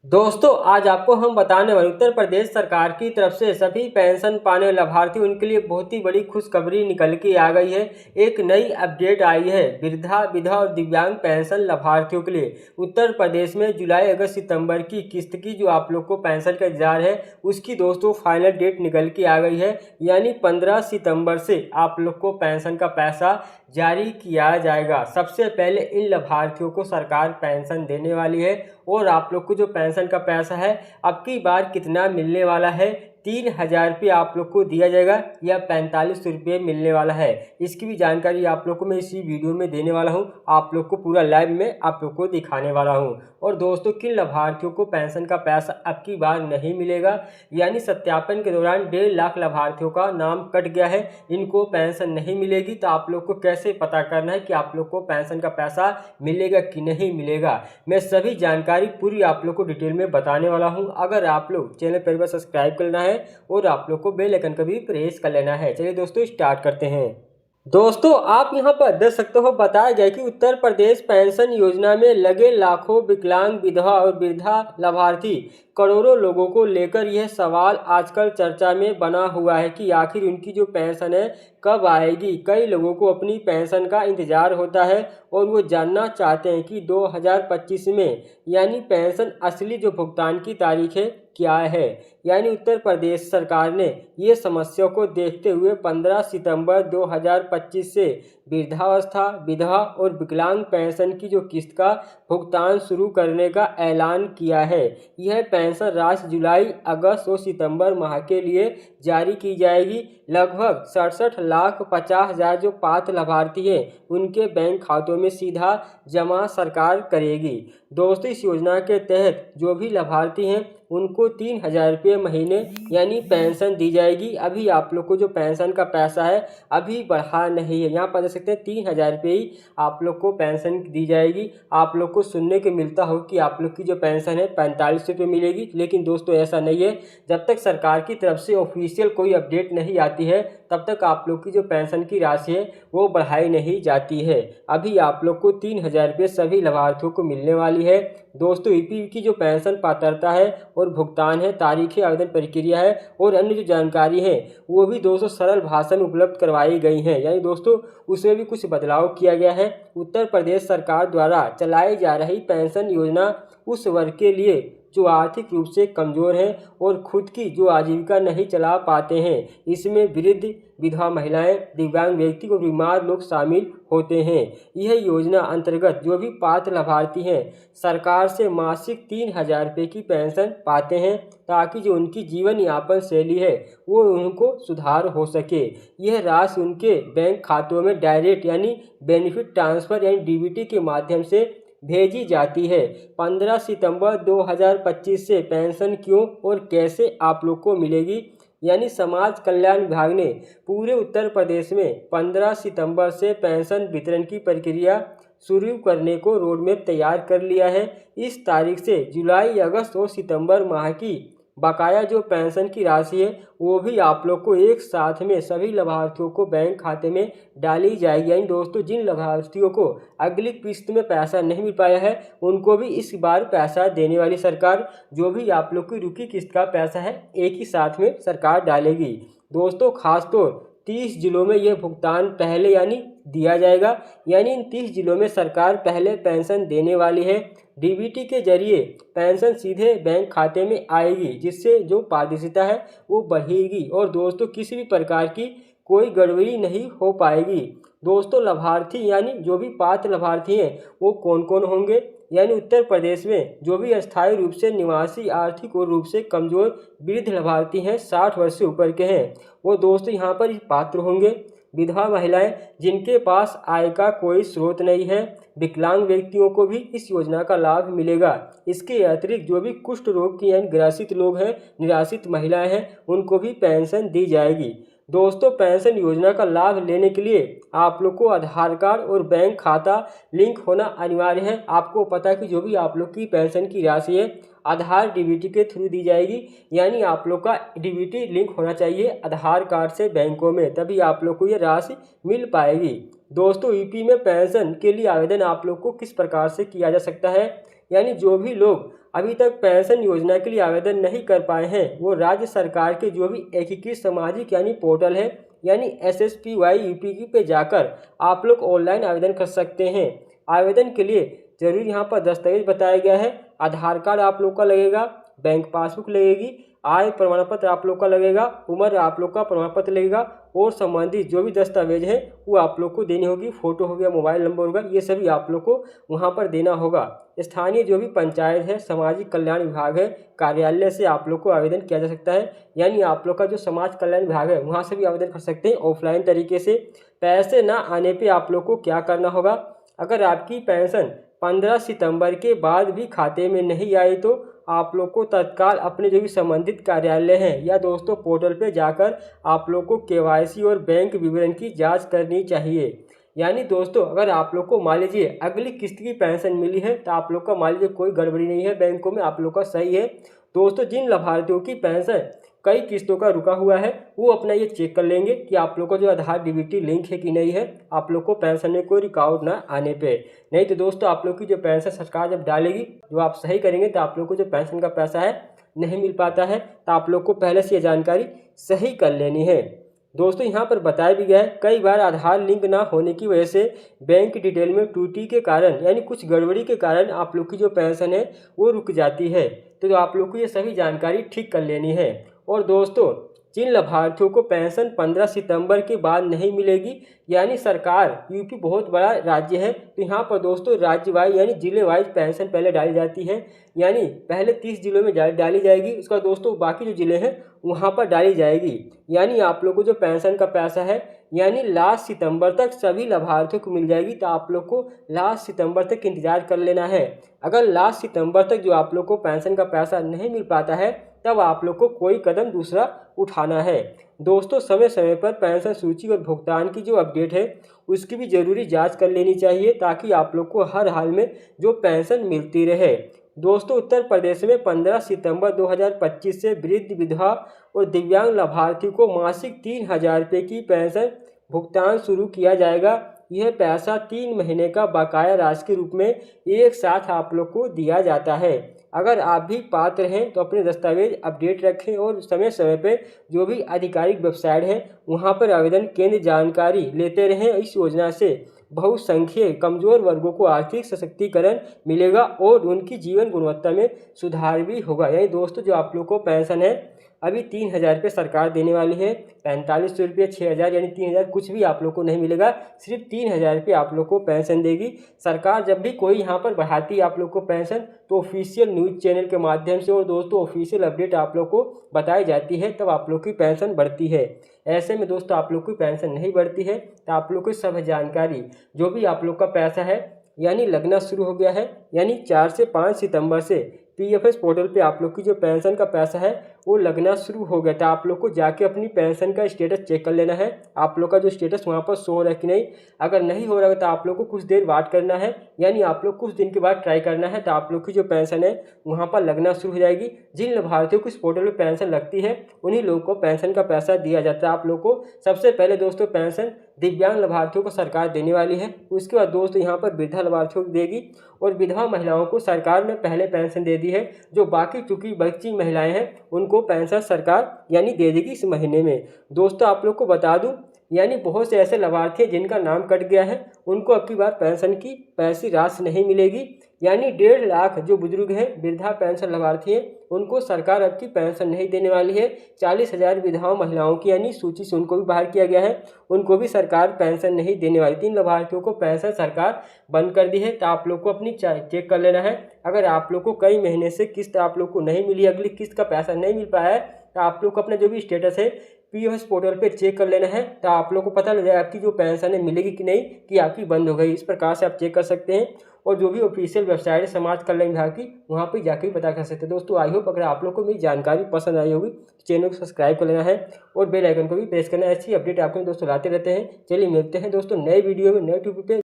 दोस्तों आज आपको हम बताने वाले उत्तर प्रदेश सरकार की तरफ से सभी पेंशन पाने वाले लाभार्थी उनके लिए बहुत ही बड़ी खुशखबरी निकल के आ गई है। एक नई अपडेट आई है वृद्धा विधवा और दिव्यांग पेंशन लाभार्थियों के लिए। उत्तर प्रदेश में जुलाई अगस्त सितंबर की किस्त की जो आप लोग को पेंशन का इंतजार है उसकी दोस्तों फाइनल डेट निकल के आ गई है। यानी 15 सितंबर से आप लोग को पेंशन का पैसा जारी किया जाएगा। सबसे पहले इन लाभार्थियों को सरकार पेंशन देने वाली है और आप लोग को जो पेंशन का पैसा है अब की बार कितना मिलने वाला है 3,000 रुपये आप लोग को दिया जाएगा या 45 रुपये मिलने वाला है। इसकी भी जानकारी आप लोग को मैं इसी वीडियो में देने वाला हूं। आप लोग को पूरा लाइव में आप लोग को दिखाने वाला हूं। और दोस्तों किन लाभार्थियों को पेंशन का पैसा अब की बार नहीं मिलेगा, यानी सत्यापन के दौरान 1.5 लाख लाभार्थियों का नाम कट गया है, इनको पेंशन नहीं मिलेगी। तो आप लोग को कैसे पता करना है कि आप लोग को पेंशन का पैसा मिलेगा कि नहीं मिलेगा, मैं सभी जानकारी पूरी आप लोग को डिटेल में बताने वाला हूं। अगर आप लोग चैनल पर सब्सक्राइब करना है और आप लोग को बेल आइकन का भी प्रेस कर लेना है। चलिए दोस्तों स्टार्ट करते हैं। दोस्तों आप यहां पर देख सकते हो बताया गया कि उत्तर प्रदेश पेंशन योजना में लगे लाखों विकलांग विधवा और वृद्धा लाभार्थी करोड़ों लोगों को लेकर यह सवाल आजकल चर्चा में बना हुआ है कि आखिर उनकी जो पेंशन है कब आएगी। कई लोगों को अपनी पेंशन का इंतजार होता है और वो जानना चाहते हैं कि 2025 में यानी पेंशन असली जो भुगतान की तारीख है क्या है। यानी उत्तर प्रदेश सरकार ने ये समस्या को देखते हुए 15 सितंबर 2025 से वृद्धावस्था विधवा और विकलांग पेंशन की जो किस्त का भुगतान शुरू करने का ऐलान किया है। यह पेंशन राशि जुलाई अगस्त और सितंबर माह के लिए जारी की जाएगी। लगभग 67,50,000 जो पात्र लाभार्थी हैं उनके बैंक खातों में सीधा जमा सरकार करेगी। दोस्तों इस योजना के तहत जो भी लाभार्थी हैं उनको 3,000 रुपये महीने यानी पेंशन दी जाएगी। अभी आप लोग को जो पेंशन का पैसा है अभी बढ़ा नहीं है, यहाँ पर देख सकते हैं 3,000 रुपये ही आप लोग को पेंशन दी जाएगी। आप लोग को सुनने को मिलता हो कि आप लोग की जो पेंशन है 45 रुपये मिलेगी, लेकिन दोस्तों ऐसा नहीं है। जब तक सरकार की तरफ से ऑफिशियल कोई अपडेट नहीं आती है तब तक आप लोग की जो पेंशन की राशि है वो बढ़ाई नहीं जाती है। अभी आप लोग को 3,000 रुपये सभी लाभार्थियों को मिलने वाली है। दोस्तों ईपीएफ की जो पेंशन पात्रता है और भुगतान है, तारीख आवेदन प्रक्रिया है और अन्य जो जानकारी है वो भी दोस्तों सरल भाषा में उपलब्ध करवाई गई हैं। यानी दोस्तों उसमें भी कुछ बदलाव किया गया है। उत्तर प्रदेश सरकार द्वारा चलाई जा रही पेंशन योजना उस वर्ग के लिए जो आर्थिक रूप से कमज़ोर हैं और खुद की जो आजीविका नहीं चला पाते हैं। इसमें वृद्ध विधवा महिलाएं, दिव्यांग व्यक्ति और बीमार लोग शामिल होते हैं। यह योजना अंतर्गत जो भी पात्र लाभार्थी हैं सरकार से मासिक 3,000 रुपये की पेंशन पाते हैं ताकि जो उनकी जीवन यापन शैली है वो उनको सुधार हो सके। यह राशि उनके बैंक खातों में डायरेक्ट यानी बेनिफिट ट्रांसफ़र यानी डीबीटी के माध्यम से भेजी जाती है। 15 सितंबर 2025 से पेंशन क्यों और कैसे आप लोग को मिलेगी, यानी समाज कल्याण विभाग ने पूरे उत्तर प्रदेश में 15 सितंबर से पेंशन वितरण की प्रक्रिया शुरू करने को रोडमैप तैयार कर लिया है। इस तारीख से जुलाई अगस्त और सितंबर माह की बकाया जो पेंशन की राशि है वो भी आप लोग को एक साथ में सभी लाभार्थियों को बैंक खाते में डाली जाएगी। यानी दोस्तों जिन लाभार्थियों को अगली किस्त में पैसा नहीं मिल पाया है उनको भी इस बार पैसा देने वाली सरकार, जो भी आप लोग की रुकी किस्त का पैसा है एक ही साथ में सरकार डालेगी। दोस्तों खासतौर 30 जिलों में यह भुगतान पहले यानी दिया जाएगा। यानी इन 30 जिलों में सरकार पहले पेंशन देने वाली है। डीबीटी के जरिए पेंशन सीधे बैंक खाते में आएगी जिससे जो पारदर्शिता है वो बढ़ेगी और दोस्तों किसी भी प्रकार की कोई गड़बड़ी नहीं हो पाएगी। दोस्तों लाभार्थी यानी जो भी पात्र लाभार्थी हैं वो कौन कौन होंगे, यानी उत्तर प्रदेश में जो भी अस्थायी रूप से निवासी आर्थिक और रूप से कमजोर वृद्ध लाभार्थी हैं 60 वर्ष से ऊपर के हैं वो दोस्तों यहाँ पर पात्र होंगे। विधवा महिलाएं जिनके पास आय का कोई स्रोत नहीं है, विकलांग व्यक्तियों को भी इस योजना का लाभ मिलेगा। इसके अतिरिक्त जो भी कुष्ठ रोग की यानी ग्रसित लोग हैं, निराश्रित महिलाएं हैं, उनको भी पेंशन दी जाएगी। दोस्तों पेंशन योजना का लाभ लेने के लिए आप लोग को आधार कार्ड और बैंक खाता लिंक होना अनिवार्य है। आपको पता है कि जो भी आप लोग की पेंशन की राशि है आधार डीबीटी के थ्रू दी जाएगी, यानी आप लोग का डीबीटी लिंक होना चाहिए आधार कार्ड से बैंकों में, तभी आप लोग को ये राशि मिल पाएगी। दोस्तों ईपी में पेंशन के लिए आवेदन आप लोग को किस प्रकार से किया जा सकता है, यानी जो भी लोग अभी तक पेंशन योजना के लिए आवेदन नहीं कर पाए हैं वो राज्य सरकार के जो भी एकीकृत सामाजिक यानी पोर्टल है यानी SSPY UPQ पे जाकर आप लोग ऑनलाइन आवेदन कर सकते हैं। आवेदन के लिए जरूरी यहाँ पर दस्तावेज बताया गया है। आधार कार्ड आप लोग का लगेगा, बैंक पासबुक लगेगी, आय प्रमाण पत्र आप लोग का लगेगा, उम्र आप लोग का प्रमाण पत्र लगेगा और संबंधित जो भी दस्तावेज है वो आप लोग को देनी होगी। फोटो हो गया, मोबाइल नंबर होगा, ये सभी आप लोग को वहाँ पर देना होगा। स्थानीय जो भी पंचायत है, सामाजिक कल्याण विभाग है, कार्यालय से आप लोग को आवेदन किया जा सकता है। यानी आप लोग का जो समाज कल्याण विभाग है वहाँ से भी आवेदन कर सकते हैं ऑफलाइन तरीके से। पैसे ना आने पर आप लोग को क्या करना होगा, अगर आपकी पेंशन 15 सितंबर के बाद भी खाते में नहीं आई तो आप लोग को तत्काल अपने जो भी संबंधित कार्यालय हैं या दोस्तों पोर्टल पे जाकर आप लोग को KYC और बैंक विवरण की जांच करनी चाहिए। यानी दोस्तों अगर आप लोग को मान लीजिए अगली किस्त की पेंशन मिली है तो आप लोग का मान लीजिए कोई गड़बड़ी नहीं है, बैंकों में आप लोग का सही है। दोस्तों जिन लाभार्थियों की पेंशन कई किस्तों का रुका हुआ है वो अपना ये चेक कर लेंगे कि आप लोग का जो आधार DBT लिंक है कि नहीं है, आप लोग को पेंशन में कोई रुकावट ना आने पे। नहीं तो दोस्तों आप लोग की जो पेंशन सरकार जब डालेगी जो आप सही करेंगे तो आप लोग को जो पेंशन का पैसा है नहीं मिल पाता है, तो आप लोग को पहले से ये जानकारी सही कर लेनी है। दोस्तों यहाँ पर बताया भी गया है कई बार आधार लिंक ना होने की वजह से बैंक डिटेल में त्रुटि के कारण यानी कुछ गड़बड़ी के कारण आप लोग की जो पेंशन है वो रुक जाती है। तो आप लोग को ये सभी जानकारी ठीक कर लेनी है। और दोस्तों जिन लाभार्थियों को पेंशन 15 सितंबर के बाद नहीं मिलेगी यानी सरकार यूपी बहुत बड़ा राज्य है तो यहाँ पर दोस्तों राज्य वाइज यानी जिले वाइज पेंशन पहले डाली जाती है। यानी पहले 30 जिलों में डाली जाएगी, उसका दोस्तों बाकी जो जिले हैं वहाँ पर डाली जाएगी। यानी आप लोग को जो पेंशन का पैसा है यानी लास्ट सितंबर तक सभी लाभार्थियों को मिल जाएगी। तो आप लोग को लास्ट सितंबर तक इंतजार कर लेना है। अगर लास्ट सितंबर तक जो आप लोग को पेंशन का पैसा नहीं मिल पाता है तब आप लोग को कोई कदम दूसरा उठाना है। दोस्तों समय समय पर पेंशन सूची और भुगतान की जो अपडेट है उसकी भी ज़रूरी जांच कर लेनी चाहिए ताकि आप लोग को हर हाल में जो पेंशन मिलती रहे। दोस्तों उत्तर प्रदेश में 15 सितंबर 2025 से वृद्ध, विधवा और दिव्यांग लाभार्थियों को मासिक 3000 रुपये की पेंशन भुगतान शुरू किया जाएगा। यह पैसा 3 महीने का बकाया राशि के रूप में एक साथ आप लोग को दिया जाता है। अगर आप भी पात्र हैं तो अपने दस्तावेज अपडेट रखें और समय समय पर जो भी आधिकारिक वेबसाइट है वहां पर आवेदन केंद्र जानकारी लेते रहें। इस योजना से बहुसंख्यक कमजोर वर्गों को आर्थिक सशक्तिकरण मिलेगा और उनकी जीवन गुणवत्ता में सुधार भी होगा। यानी दोस्तों जो आप लोग को पेंशन है अभी 3000 रुपये सरकार देने वाली है, 4500 रुपये, 6000 यानी 3000 कुछ भी आप लोग को नहीं मिलेगा, सिर्फ 3000 रुपये आप लोग को पेंशन देगी सरकार। जब भी कोई यहाँ पर बढ़ाती है आप लोग को पेंशन तो ऑफिशियल न्यूज़ चैनल के माध्यम से और दोस्तों ऑफिशियल अपडेट आप लोग को बताई जाती है, तब आप लोग की पेंशन बढ़ती है। ऐसे में दोस्तों आप लोग की पेंशन नहीं बढ़ती है तो आप लोग को सब जानकारी जो भी आप लोग का पैसा है यानी लगना शुरू हो गया है यानी 4 से 5 सितंबर से PFS पोर्टल पे आप लोग की जो पेंशन का पैसा है वो लगना शुरू हो गया था। आप लोग को जाके अपनी पेंशन का स्टेटस चेक कर लेना है, आप लोग का जो स्टेटस वहाँ पर शो हो रहा है कि नहीं। अगर नहीं हो रहा है तो आप लोग को कुछ देर वेट करना है यानी आप लोग कुछ दिन के बाद ट्राई करना है, तो आप लोग की जो पेंशन है वहाँ पर लगना शुरू हो जाएगी। जिन लाभार्थियों को इस पोर्टल पर पेंशन लगती है उन्हीं लोगों को पेंशन का पैसा दिया जाता है। आप लोग को सबसे पहले दोस्तों पेंशन दिव्यांग लाभार्थियों को सरकार देने वाली है, उसके बाद दोस्तों यहाँ पर वृद्धा लाभार्थियों को देगी और विधवा महिलाओं को सरकार ने पहले पेंशन दे दी है। जो बाकी चूंकि बच्ची महिलाएं हैं उनको पेंशन सरकार यानी दे देगी इस महीने में। दोस्तों आप लोग को बता दूं यानी बहुत से ऐसे लाभार्थी हैं जिनका नाम कट गया है, उनको अब की बार पेंशन की पैसी राशि नहीं मिलेगी। यानी 1.5 लाख जो बुजुर्ग हैं वृद्धा पेंशन लाभार्थी हैं उनको सरकार अब की पेंशन नहीं देने वाली है। 40,000 विधवा महिलाओं की यानी सूची से उनको भी बाहर किया गया है, उनको भी सरकार पेंशन नहीं देने वाली। 3 लाभार्थियों को पेंशन सरकार बंद कर दी है, तो आप लोग को अपनी चेक कर लेना है। अगर आप लोग को कई महीने से किस्त आप लोग को नहीं मिली, अगली किस्त का पैसा नहीं मिल पाया है, तो आप लोग को अपना जो भी स्टेटस है PFS पोर्टल पे चेक कर लेना है, तो आप लोग को पता लग जाएगा आपकी जो पेंशन है मिलेगी कि नहीं, कि आपकी बंद हो गई। इस प्रकार से आप चेक कर सकते हैं और जो भी ऑफिशियल वेबसाइट है समाज कल्याण विभाग की वहाँ पे जाकर भी पता कर सकते हैं। दोस्तों आई होप अगर आप लोग को मेरी जानकारी पसंद आई होगी तो चैनल को सब्सक्राइब कर लेना है और बेल आइकन को भी प्रेस करना है। ऐसी अपडेट आपको दोस्तों लाते रहते हैं। चलिए मिलते हैं दोस्तों नए वीडियो में नए टॉपिक पे।